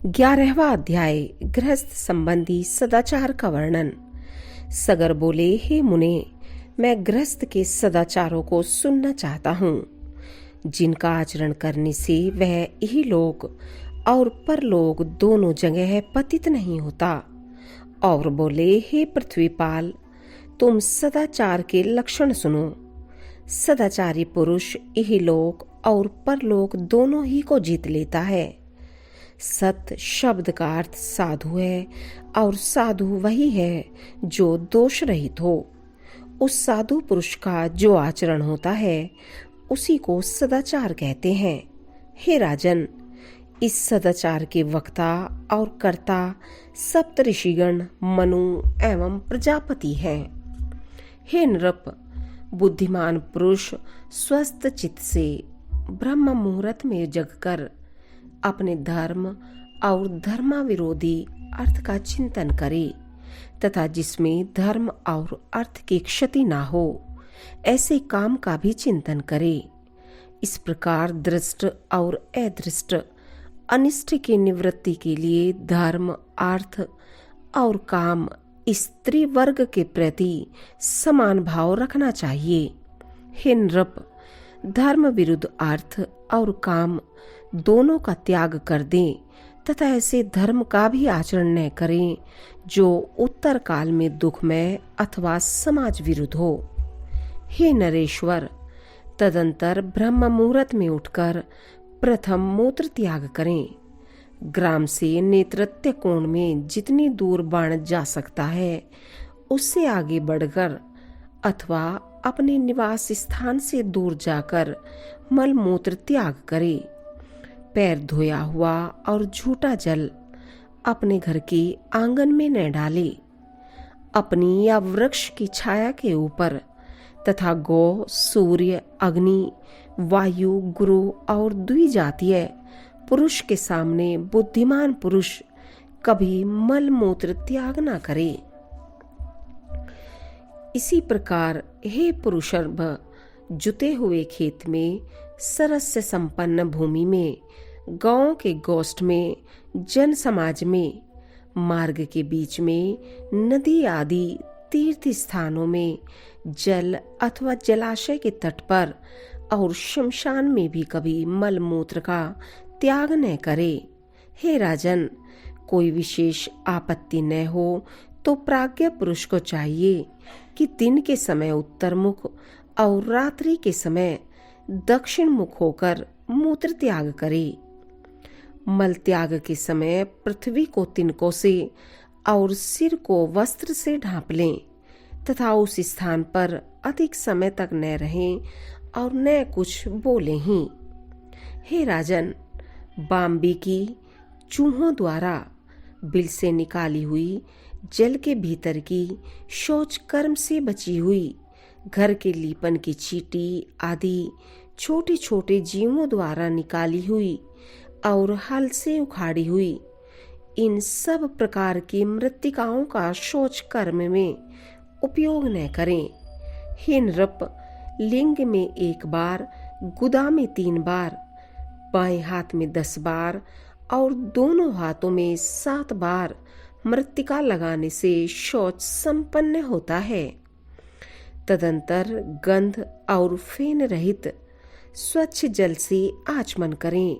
11वां अध्याय गृहस्थ संबंधी सदाचार का वर्णन। सगर बोले, हे मुने, मैं गृहस्थ के सदाचारों को सुनना चाहता हूँ, जिनका आचरण करने से वह यही लोक और परलोक दोनों जगह पतित नहीं होता। और बोले, हे पृथ्वीपाल, तुम सदाचार के लक्षण सुनो। सदाचारी पुरुष यही लोक और परलोक दोनों ही को जीत लेता है। सत शब्द का अर्थ साधु है, और साधु वही है जो दोष रहित हो। उस साधु पुरुष का जो आचरण होता है उसी को सदाचार कहते हैं। हे राजन, इस सदाचार के वक्ता और कर्ता सप्त ऋषिगण मनु एवं प्रजापति हैं। हे नृप, बुद्धिमान पुरुष स्वस्थ चित्त से ब्रह्म मुहूर्त में जगकर अपने धर्म और धर्माविरोधी अर्थ का चिंतन करे, तथा जिसमें धर्म और अर्थ की क्षति ना हो ऐसे काम का भी चिंतन करे। इस प्रकार दृष्ट और अदृष्ट अनिष्ट की निवृत्ति के लिए धर्म, अर्थ और काम स्त्री वर्ग के प्रति समान भाव रखना चाहिए। हे नृप, धर्म विरुद्ध अर्थ और काम दोनों का त्याग कर दें, तथा ऐसे धर्म का भी आचरण न करें जो उत्तर काल में दुखमय अथवा समाज विरुद्ध हो। हे नरेश्वर, तदंतर ब्रह्म मुहूर्त में उठकर प्रथम मूत्र त्याग करें। ग्राम से नेतृत्व कोण में जितनी दूर बाण जा सकता है उससे आगे बढ़कर अथवा अपने निवास स्थान से दूर जाकर मल मूत्र त्याग करे। पैर धोया हुआ और झूठा जल अपने घर के आंगन में न डाले। अपनी या वृक्ष की छाया के ऊपर तथा गौ, सूर्य, अग्नि, वायु, गुरु और द्विजातीय पुरुष के सामने बुद्धिमान पुरुष कभी मल मूत्र त्याग न करे। इसी प्रकार हे पुरुषर्भ, जुते हुए खेत में, सरस से संपन्न भूमि में, गांव के गोष्ठ में, जन समाज में, मार्ग के बीच में, नदी आदि तीर्थ स्थानों में, जल अथवा जलाशय के तट पर और शमशान में भी कभी मल मूत्र का त्याग न करे। हे राजन, कोई विशेष आपत्ति न हो तो प्राज्ञ पुरुष को चाहिए कि दिन के समय उत्तर मुख और रात्रि के समय दक्षिण मुख होकर मूत्र त्याग करे। मल त्याग के समय पृथ्वी को तिनकों से और सिर को वस्त्र से ढांप लें, तथा उस स्थान पर अधिक समय तक न रहें और न कुछ बोले ही। हे राजन, बाम्बी की चूहों द्वारा बिल से निकाली हुई, जल के भीतर की शौच कर्म से बची हुई, घर के लीपन की चींटी आदि छोटे छोटे जीवों द्वारा निकाली हुई और हल से उखाड़ी हुई, इन सब प्रकार की मृत्तिकाओं का शौच कर्म में उपयोग न करें। हे नृप, लिंग में 1 बार, गुदा में 3 बार, बाएं हाथ में 10 बार और दोनों हाथों में 7 बार मृत्तिका लगाने से शौच संपन्न होता है। तदंतर गंध और फेन रहित स्वच्छ जल से आचमन करें,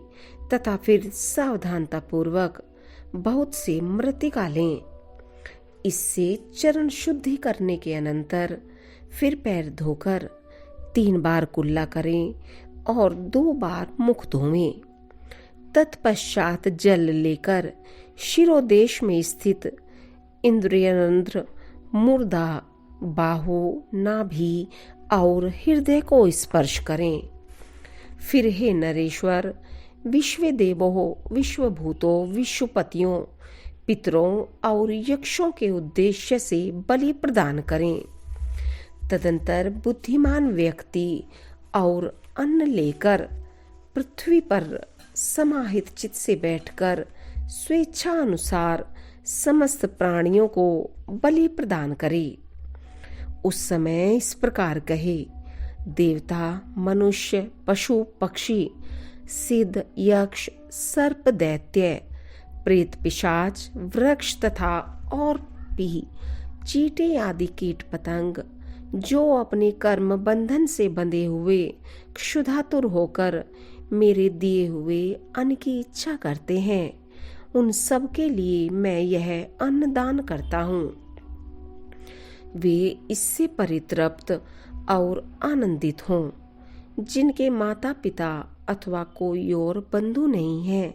तथा फिर सावधानता पूर्वक बहुत से मृत्तिका लें। इससे चरण शुद्धि करने के अनंतर फिर पैर धोकर 3 बार कुल्ला करें और 2 बार मुख धोवें। तत्पश्चात जल लेकर शिरोदेश में स्थित इंद्रियरंध्र, मुर्दा, बाहु, नाभि और हृदय को स्पर्श करें। फिर हे नरेश्वर, विश्व देवों, विश्वभूतों, विश्वपतियों, पितरों और यक्षों के उद्देश्य से बलि प्रदान करें। तदंतर बुद्धिमान व्यक्ति और अन्न लेकर पृथ्वी पर समाहित चित्त से बैठकर स्वेच्छा अनुसार समस्त प्राणियों को बलि प्रदान करे। उस समय इस प्रकार कहे, देवता, मनुष्य, पशु, पक्षी, सिद्ध, यक्ष, सर्प, दैत्य, प्रेत पिशाच, वृक्ष तथा और भी चींटे आदि कीट पतंग जो अपने कर्म बंधन से बंधे हुए क्षुधातुर होकर मेरे दिए हुए अन्न की इच्छा करते हैं, उन सब के लिए मैं यह अन्न दान करता हूँ। वे इससे परितृप्त और आनंदित हों। जिनके माता पिता अथवा कोई और बंधु नहीं है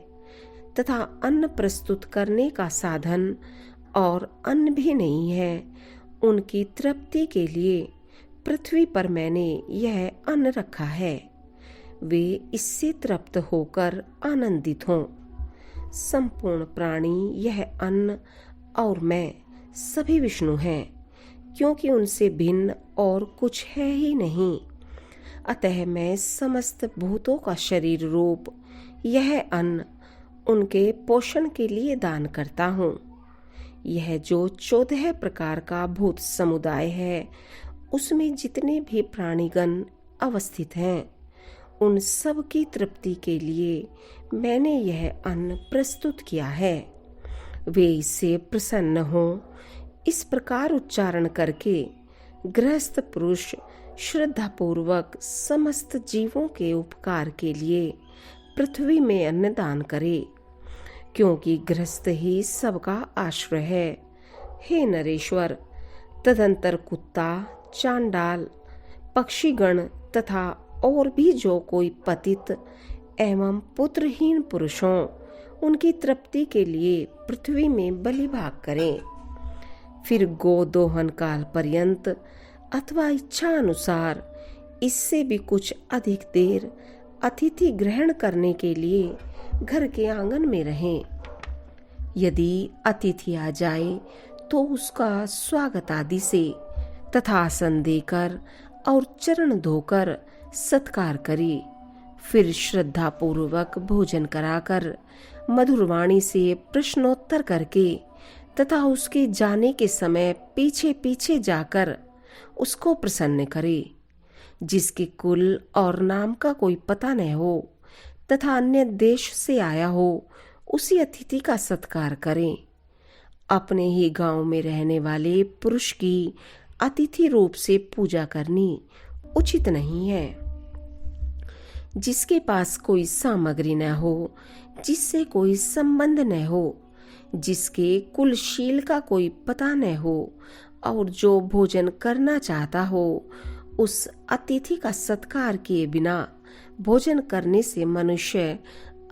तथा अन्न प्रस्तुत करने का साधन और अन्न भी नहीं है, उनकी तृप्ति के लिए पृथ्वी पर मैंने यह अन्न रखा है। वे इससे तृप्त होकर आनंदित हों। संपूर्ण प्राणी यह अन्न और मैं सभी विष्णु हैं, क्योंकि उनसे भिन्न और कुछ है ही नहीं। अतः मैं समस्त भूतों का शरीर रूप यह अन्न उनके पोषण के लिए दान करता हूँ। यह जो 14 प्रकार का भूत समुदाय है, उसमें जितने भी प्राणीगण अवस्थित हैं, उन सब की तृप्ति के लिए मैंने यह अन्न प्रस्तुत किया है। वे इससे प्रसन्न हों। इस प्रकार उच्चारण करके गृहस्थ पुरुष श्रद्धापूर्वक समस्त जीवों के उपकार के लिए पृथ्वी में अन्न दान करे, क्योंकि गृहस्थ ही सबका आश्रय है। हे नरेश्वर, तदंतर कुत्ता, चांडाल, पक्षीगण तथा और भी जो कोई पतित एवं पुत्रहीन पुरुष हों, उनकी तृप्ति के लिए पृथ्वी में बलिभाग करें। फिर गोदोहन काल पर्यंत अथवा इच्छा अनुसार इससे भी कुछ अधिक देर अतिथि ग्रहण करने के लिए घर के आंगन में रहें। यदि अतिथि आ जाए तो उसका स्वागत आदि से तथा आसन देकर और चरण धोकर सत्कार करे। फिर श्रद्धा पूर्वक भोजन कराकर मधुर वाणी से प्रश्नोत्तर करके तथा उसके जाने के समय पीछे पीछे जाकर उसको प्रसन्न करे। जिसके कुल और नाम का कोई पता न हो तथा अन्य देश से आया हो, उसी अतिथि का सत्कार करें। अपने ही गांव में रहने वाले पुरुष की अतिथि रूप से पूजा करनी उचित नहीं है। जिसके पास कोई सामग्री न हो, जिससे कोई संबंध न हो, जिसके कुलशील का कोई पता न हो और जो भोजन करना चाहता हो, उस अतिथि का सत्कार किए बिना भोजन करने से मनुष्य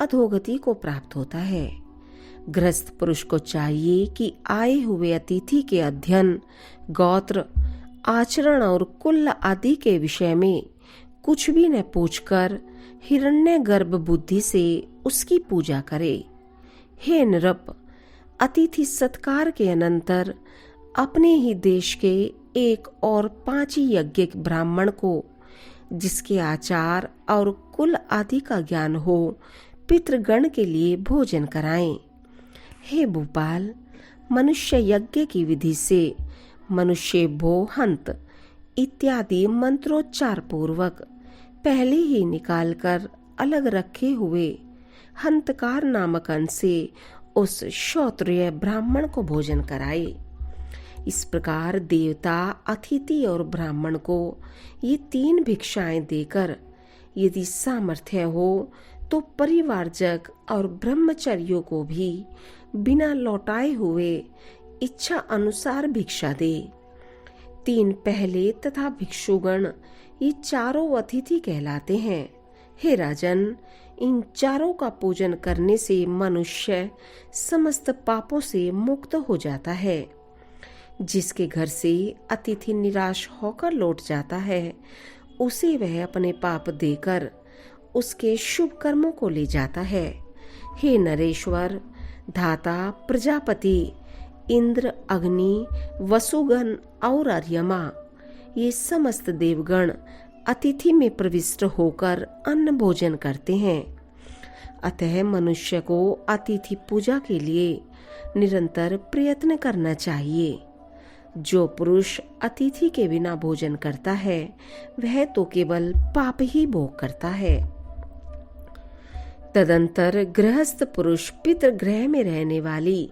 अधोगति को प्राप्त होता है। गृहस्थ पुरुष को चाहिए कि आए हुए अतिथि के अध्ययन, गोत्र, आचरण और कुल आदि के विषय में कुछ भी न पूछकर हिरण्यगर्भ बुद्धि से उसकी पूजा करे। हे नृप, अतिथि सत्कार के अनंतर अपने ही देश के एक और 5 यज्ञिक ब्राह्मण को, जिसके आचार और कुल आदि का ज्ञान हो, पितृगण के लिए भोजन कराएं। हे भूपाल, मनुष्य यज्ञ की विधि से मनुष्य भो हंत इत्यादि मंत्रोच्चार पूर्वक पहले ही निकालकर अलग रखे हुए हंतकार नामक अन्न से उस क्षत्रिय ब्राह्मण को भोजन कराए। इस प्रकार देवता, अतिथि और ब्राह्मण को ये 3 भिक्षाएं देकर यदि सामर्थ्य हो तो परिवारजक और ब्रह्मचर्यों को भी बिना लौटाए हुए इच्छा अनुसार भिक्षा दे। 3 पहले तथा भिक्षुगण ये चारों अतिथि कहलाते हैं। हे राजन, इन चारों का पूजन करने से मनुष्य समस्त पापों से मुक्त हो जाता है। जिसके घर से अतिथि निराश होकर लौट जाता है, उसे वह अपने पाप देकर उसके शुभ कर्मों को ले जाता है। हे नरेश्वर, धाता, प्रजापति, इंद्र, अग्नि, वसुगण और अर्यमा, ये समस्त देवगण अतिथि में प्रविष्ट होकर अन्न भोजन करते हैं। अतः मनुष्य को अतिथि पूजा के लिए निरंतर प्रयत्न करना चाहिए। जो पुरुष अतिथि के बिना भोजन करता है, वह तो केवल पाप ही भोग करता है। तदंतर गृहस्थ पुरुष पितृगृह में रहने वाली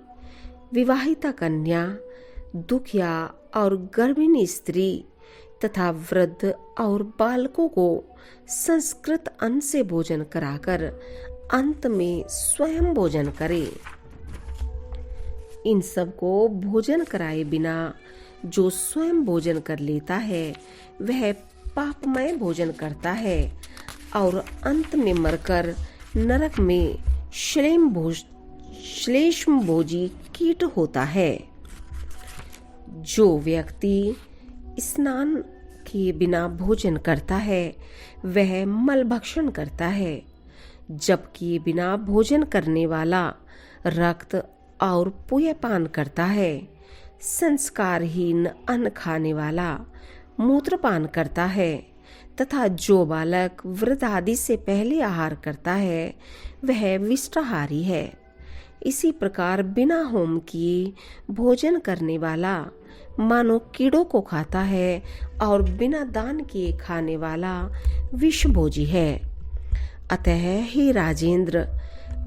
विवाहिता कन्या, दुखिया और गर्भिणी स्त्री तथा वृद्ध और बालकों को संस्कृत अन्न से भोजन कराकर अंत में स्वयं भोजन करे। इन सब को भोजन कराए बिना जो स्वयं भोजन कर लेता है वह पापमय भोजन करता है और अंत में मरकर नरक में श्लेष्म भोजी कीट होता है। जो व्यक्ति स्नान किए बिना भोजन करता है वह मल भक्षण करता है, जबकि बिना भोजन करने वाला रक्त और पुयपान करता है। संस्कारहीन अन्न खाने वाला मूत्रपान करता है तथा जो बालक व्रत आदि से पहले आहार करता है वह विष्टाहारी है। इसी प्रकार बिना होम किए भोजन करने वाला मानो कीड़ों को खाता है और बिना दान किए खाने वाला विषभोजी है। अतः हे राजेंद्र,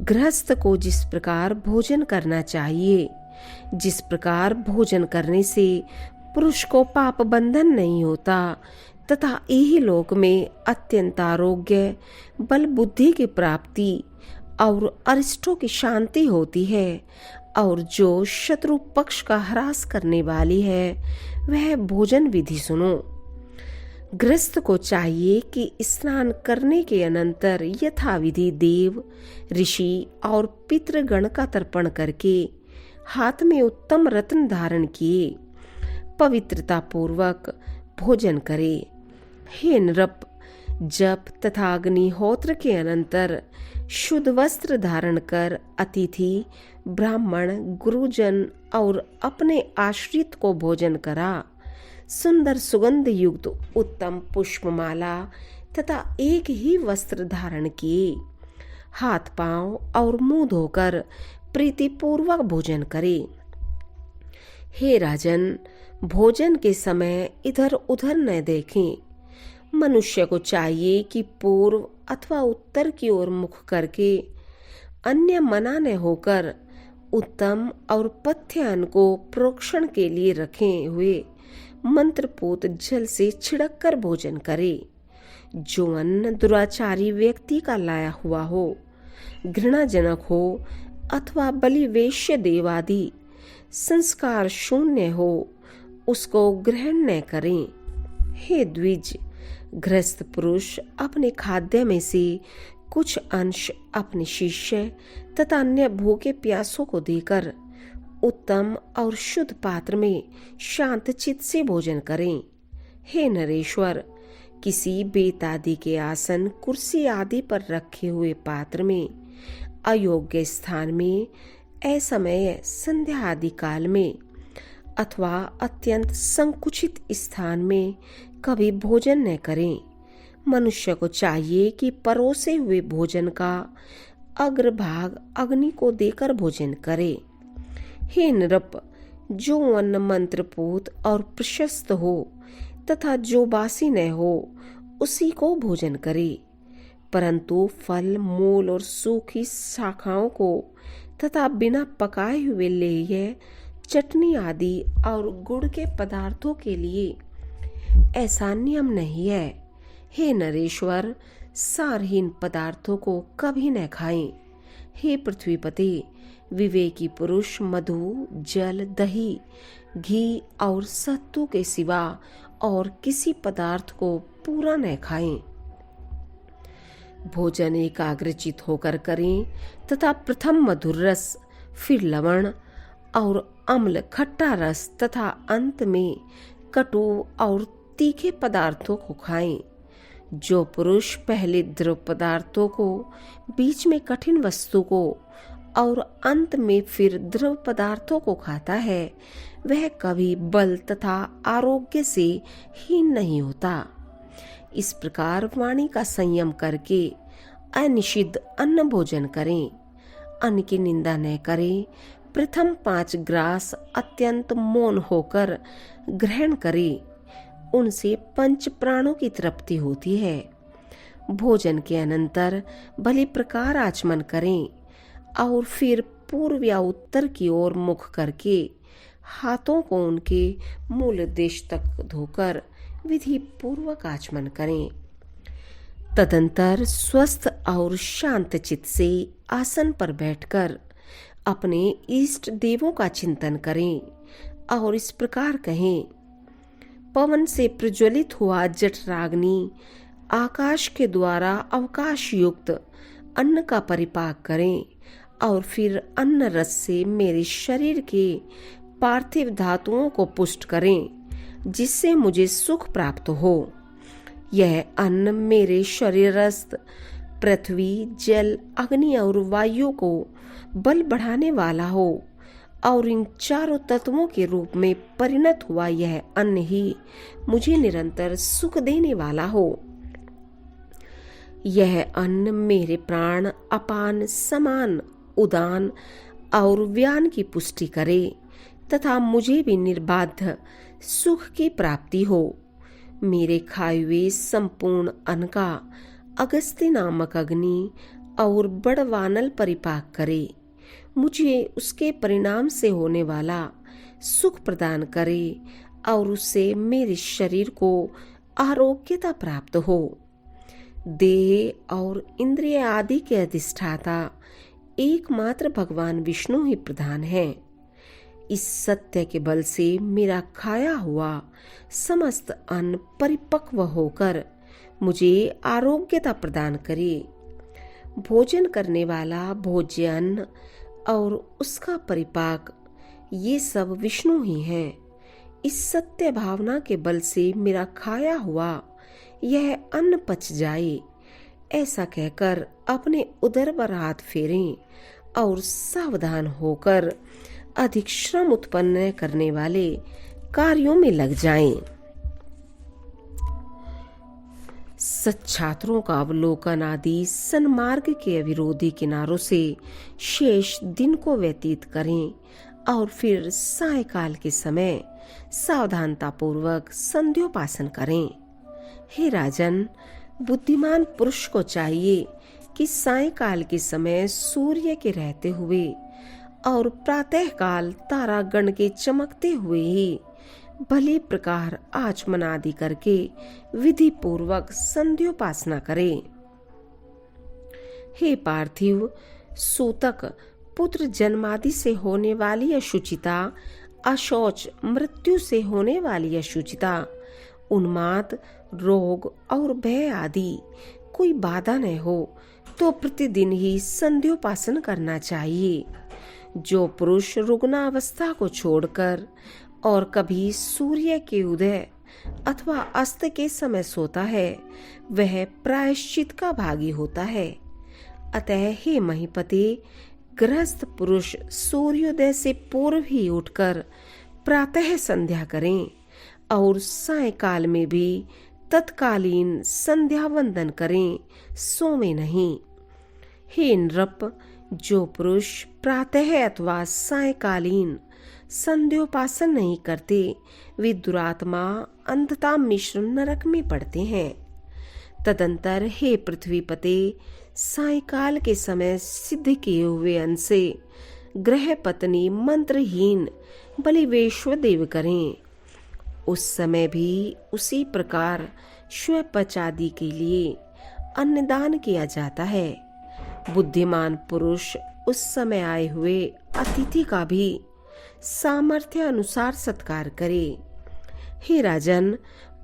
गृहस्थ को जिस प्रकार भोजन करना चाहिए, जिस प्रकार भोजन करने से पुरुष को पाप बंधन नहीं होता तथा यही लोक में अत्यंत आरोग्य, बल, बुद्धि की प्राप्ति और अरिष्टों की शांति होती है और जो शत्रु पक्ष का ह्रास करने वाली है वह भोजन विधि सुनो। गृहस्थ को चाहिए कि स्नान करने के अनंतर यथाविधि देव, ऋषि और पितृगण का तर्पण करके हाथ में उत्तम रत्न धारण किए पवित्रता पूर्वक भोजन करे। हे नृप, जप तथा अग्निहोत्र के अनंतर शुद्ध वस्त्र धारण कर अतिथि, ब्राह्मण, गुरुजन और अपने आश्रित को भोजन करा। सुंदर सुगंध युक्त उत्तम पुष्पमाला तथा एक ही वस्त्र धारण किए हाथ पांव और मुंह धोकर प्रीतिपूर्वक भोजन करे। हे राजन, भोजन के समय इधर उधर न देखें। मनुष्य को चाहिए कि पूर्व अथवा उत्तर की ओर मुख करके अन्य मना न होकर उत्तम और पथ्य अन्न को प्रोक्षण के लिए रखे हुए मंत्रपूत जल से छिड़क कर भोजन करे। जो अन्न दुराचारी व्यक्ति का लाया हुआ हो, घृणाजनक हो अथवा बलिवेश्य देवादि संस्कार शून्य हो, उसको ग्रहण न करें। हे द्विज, गृहस्थ पुरुष अपने खाद्य में से कुछ अंश अपने शिष्य तथा अन्य भूखे प्यासों को देकर उत्तम और शुद्ध पात्र में शांत चित्त से भोजन करें। हे नरेश्वर, किसी बेत आदि के आसन, कुर्सी आदि पर रखे हुए पात्र में, अयोग्य स्थान में, असमय संध्या आदि काल में अथवा अत्यंत संकुचित स्थान में कभी भोजन न करें। मनुष्य को चाहिए कि परोसे हुए भोजन का अग्रभाग अग्नि को देकर भोजन करे। हे नृप, जो अन्न मंत्रपूत और प्रशस्त हो तथा जो बासी न हो उसी को भोजन करे, परंतु फल, मूल और सूखी शाखाओं को तथा बिना पकाए हुए लेह्य, चटनी आदि और गुड़ के पदार्थों के लिए ऐसा नियम नहीं है। हे नरेश्वर, सारहीन पदार्थों को कभी न खाएं। हे पृथ्वीपति, विवेकी पुरुष मधु, जल, दही, घी और सत्तू के सिवा और किसी पदार्थ को पूरा न खाएं। भोजन एकाग्रचित होकर करें तथा प्रथम मधुर रस, फिर लवण और अम्ल खट्टा रस तथा अंत में कटु और तीखे पदार्थों को खाएं। जो पुरुष पहले द्रव पदार्थों को, बीच में कठिन वस्तु को और अंत में फिर द्रव पदार्थों को खाता है वह कभी बल तथा आरोग्य से हीन नहीं होता। इस प्रकार वाणी का संयम करके अनिषिद्ध अन्न भोजन करें। अन्न की निंदा न करें। प्रथम 5 ग्रास अत्यंत मौन होकर ग्रहण करें। उनसे पंच प्राणों की तृप्ति होती है। भोजन के अनंतर भली प्रकार आचमन करें और फिर पूर्व या उत्तर की ओर मुख करके हाथों को उनके मूल देश तक धोकर विधि पूर्वक आचमन करें। तदंतर स्वस्थ और शांत चित्त से आसन पर बैठकर अपने इष्ट देवों का चिंतन करें और इस प्रकार कहें। पवन से प्रज्वलित हुआ जठराग्नि आकाश के द्वारा अवकाश युक्त अन्न का परिपाक करें और फिर अन्न रस से मेरे शरीर के पार्थिव धातुओं को पुष्ट करें, जिससे मुझे सुख प्राप्त हो। यह अन्न मेरे शरीरस्थ पृथ्वी, जल, अग्नि और वायु को बल बढ़ाने वाला हो और इन चारों तत्वों के रूप में परिणत हुआ यह अन्न ही मुझे निरंतर सुख देने वाला हो। यह अन्न मेरे प्राण, अपान, समान, उदान और व्यान की पुष्टि करे तथा मुझे भी निर्बाध सुख की प्राप्ति हो। मेरे खाए हुए संपूर्ण अन्न का अगस्त्य नामक अग्नि और बड़वानल परिपाक करे, मुझे उसके परिणाम से होने वाला सुख प्रदान करे और उससे मेरे शरीर को आरोग्यता प्राप्त हो। देह और इंद्रिय आदि के अधिष्ठाता एकमात्र भगवान विष्णु ही प्रधान है। इस सत्य के बल से मेरा खाया हुआ समस्त अन्न परिपक्व होकर मुझे आरोग्यता प्रदान करे। भोजन करने वाला भोज्य अन्न और उसका परिपाक ये सब विष्णु ही हैं। इस सत्य भावना के बल से मेरा खाया हुआ यह अन्न पच जाए, ऐसा कहकर अपने उदर पर हाथ फेरें और सावधान होकर अधिक श्रम उत्पन्न करने वाले कार्यों में लग जाएं। सच्छात्रों का अवलोकन आदि सन्मार्ग के अविरोधी किनारों से शेष दिन को व्यतीत करें और फिर सायकाल के समय सावधानता पूर्वक संध्योपासन करें। हे राजन, बुद्धिमान पुरुष को चाहिए कि सायकाल के समय सूर्य के रहते हुए और प्रातः काल तारागण के चमकते हुए ही भली प्रकार आचमन आदि करके विधि पूर्वक संध्योपासना करे। हे पार्थिव, सूतक पुत्र जन्मादि से होने वाली अशुचिता, अशौच मृत्यु से होने वाली अशुचिता, उन्माद, रोग और भय आदि कोई बाधा न हो तो प्रतिदिन ही संध्योपासन करना चाहिए। जो पुरुष रुग्णावस्था को छोड़कर और कभी सूर्य के उदय अथवा अस्त के समय सोता है, वह प्रायश्चित का भागी होता है। अतः हे महीपते, गृहस्थ पुरुष सूर्योदय से पूर्व ही उठकर प्रातः संध्या करें और सायकाल में भी तत्कालीन संध्या वंदन करें, सोवे नहीं। हे नृप, जो पुरुष प्रातः अथवा सायकालीन संध्योपासन नहीं करते, वे दुरात्मा अंधता मिश्र नरक में पड़ते हैं। तदंतर हे पृथ्वीपते, सायकाल के समय सिद्ध किए हुए अन्न से ग्रह पत्नी मंत्रहीन बलि वैश्वदेव करें। उस समय भी उसी प्रकार श्वपचादि के लिए अन्नदान किया जाता है। बुद्धिमान पुरुष उस समय आए हुए अतिथि का भी सामर्थ्य अनुसार सत्कार करे। हे राजन,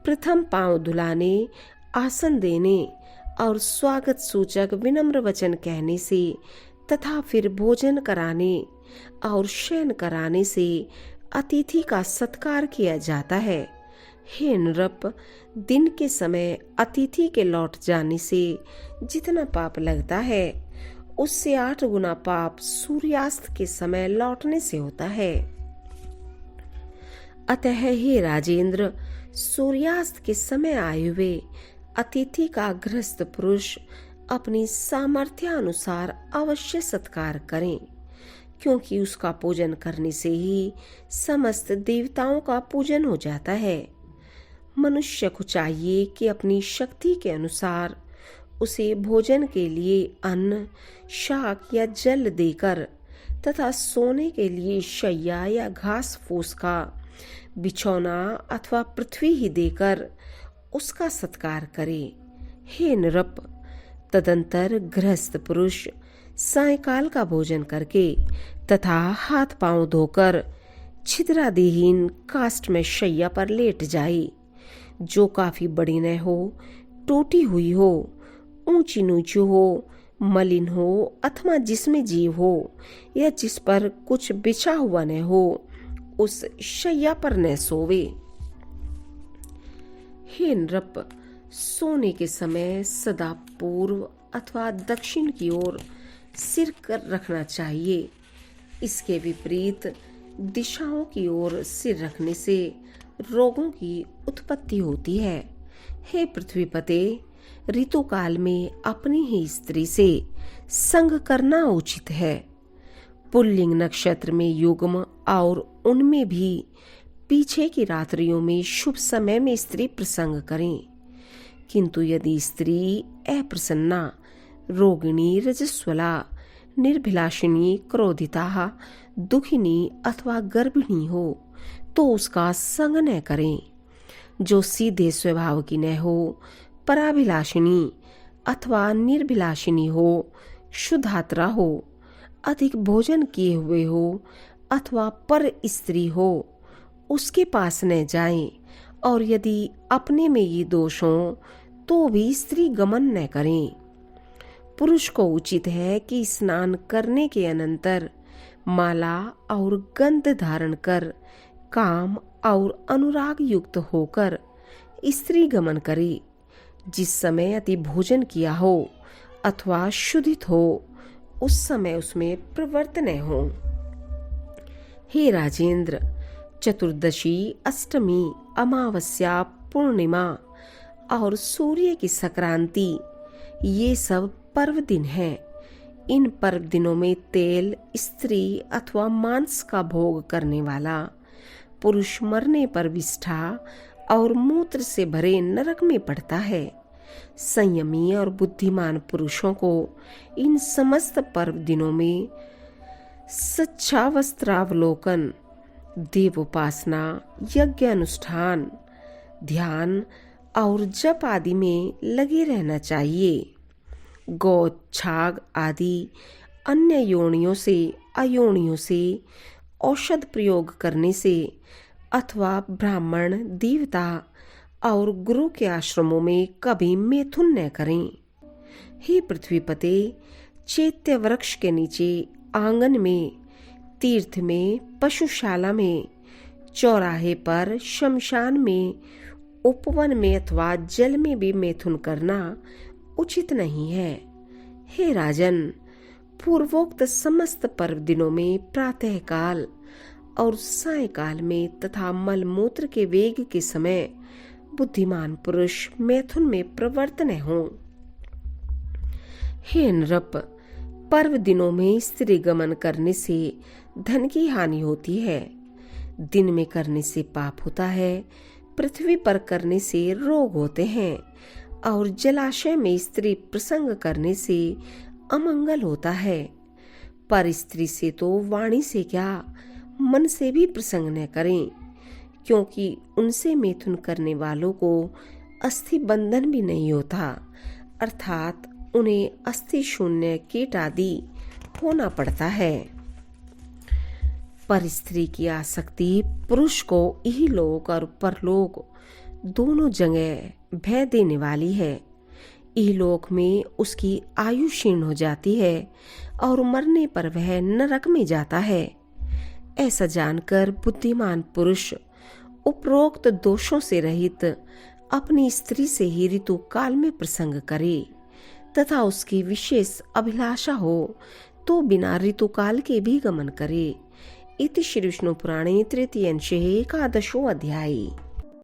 प्रथम पांव धुलाने, आसन देने और स्वागत सूचक विनम्र वचन कहने से तथा फिर भोजन कराने और शयन कराने से अतिथि का सत्कार किया जाता है। हे नृप, दिन के समय अतिथि के लौट जाने से जितना पाप लगता है, उससे 8 गुना पाप सूर्यास्त के समय लौटने से होता है। अतः हे राजेंद्र, सूर्यास्त के समय आए हुए अतिथि का गृहस्थ पुरुष अपनी सामर्थ्य अनुसार अवश्य सत्कार करें, क्योंकि उसका पूजन करने से ही समस्त देवताओं का पूजन हो जाता है। मनुष्य को चाहिए कि अपनी शक्ति के अनुसार उसे भोजन के लिए अन्न, शाक या जल देकर तथा सोने के लिए शैया या घास फूस का बिछौना अथवा पृथ्वी ही देकर उसका सत्कार करे। हे नृप, तदंतर गृहस्थ पुरुष सायंकाल का भोजन करके तथा हाथ पांव धोकर छिद्रादिहीन काष्ठ में शैया पर लेट जाए, जो काफी बड़ी न हो, टूटी हुई हो, ऊंची नीची हो, मलिन हो अथवा जिसमें जीव हो या जिस पर कुछ बिछा हुआ न हो, उस शैया पर न सोवे। हे नृप, सोने के समय सदा पूर्व अथवा दक्षिण की ओर सिर कर रखना चाहिए। इसके विपरीत दिशाओं की ओर सिर रखने से रोगों की उत्पत्ति होती है। हे पृथ्वीपते, ऋतुकाल में अपनी ही स्त्री से संग करना उचित है। पुल्लिंग नक्षत्र में युग्म और उनमें भी पीछे की रात्रियों में शुभ समय में स्त्री प्रसंग करें। किंतु यदि स्त्री अप्रसन्ना, रोगिणी, रजस्वला, निर्भिलाषिनी, क्रोधिता, दुखिनी अथवा गर्भिणी हो तो उसका संग न करें। जो सीधे स्वभाव की न हो, पराभिलाषिनी अथवा निर्भिलाषिनी हो, शुद्धात्रा हो, अधिक भोजन किए हुए हो अथवा पर स्त्री हो, उसके पास न जाएं। और यदि अपने में ये दोष हो तो भी स्त्री गमन न करें। पुरुष को उचित है कि स्नान करने के अनंतर माला और गंध धारण कर काम और अनुराग युक्त होकर स्त्री गमन करे। जिस समय अति भोजन किया हो अथवा शुद्धित हो, उस समय उसमें प्रवृत्त न हो। हे राजेंद्र, चतुर्दशी, अष्टमी, अमावस्या, पूर्णिमा और सूर्य की संक्रांति ये सब पर्व दिन हैं। इन पर्व दिनों में तेल, स्त्री अथवा मांस का भोग करने वाला पुरुष मरने पर विष्ठा और मूत्र से भरे नरक में पड़ता है। संयमी और बुद्धिमान पुरुषों को इन समस्त पर्व दिनों में सच्चा वस्त्रावलोकन, देवोपासना, यज्ञ अनुष्ठान, ध्यान और जप आदि में लगे रहना चाहिए। गौ, छाग आदि अन्य योनियों से, अयोनियों से औषध प्रयोग करने से अथवा ब्राह्मण, देवता और गुरु के आश्रमों में कभी मैथुन न करें। हे पृथ्वीपते, चैत्य वृक्ष के नीचे, आंगन में, तीर्थ में, पशुशाला में, चौराहे पर, शमशान में, उपवन में अथवा जल में भी मैथुन करना उचित नहीं है। हे राजन, पूर्वोक्त समस्त पर्व दिनों में प्रातः काल और सायकाल में तथा मलमूत्र के वेग के समय बुद्धिमान पुरुष मैथुन में प्रवृत्त न हो। हे नृप, पर्व दिनों में स्त्री गमन करने से धन की हानि होती है। दिन में करने से पाप होता है, पृथ्वी पर करने से रोग होते हैं और जलाशय में स्त्री प्रसंग करने से अमंगल होता है। पर स्त्री से तो वाणी से क्या, मन से भी प्रसंग न करें, क्योंकि उनसे मैथुन करने वालों को अस्थि बंधन भी नहीं होता, अर्थात उन्हें अस्थि शून्य कीट आदि होना पड़ता है। पर स्त्री की आसक्ति पुरुष को इहलोक और परलोक दोनों जगह भय देने वाली है। इहलोक में उसकी आयु क्षीण हो जाती है और मरने पर वह नरक में जाता है। ऐसा जानकर बुद्धिमान पुरुष उपरोक्त दोषों से रहित अपनी स्त्री से ही ऋतु काल में प्रसंग करे तथा उसकी विशेष अभिलाषा हो तो बिना ऋतुकाल के भी गमन करे। इति श्री विष्णु पुराणे तृतीय अंशे एकादशो अध्यायः।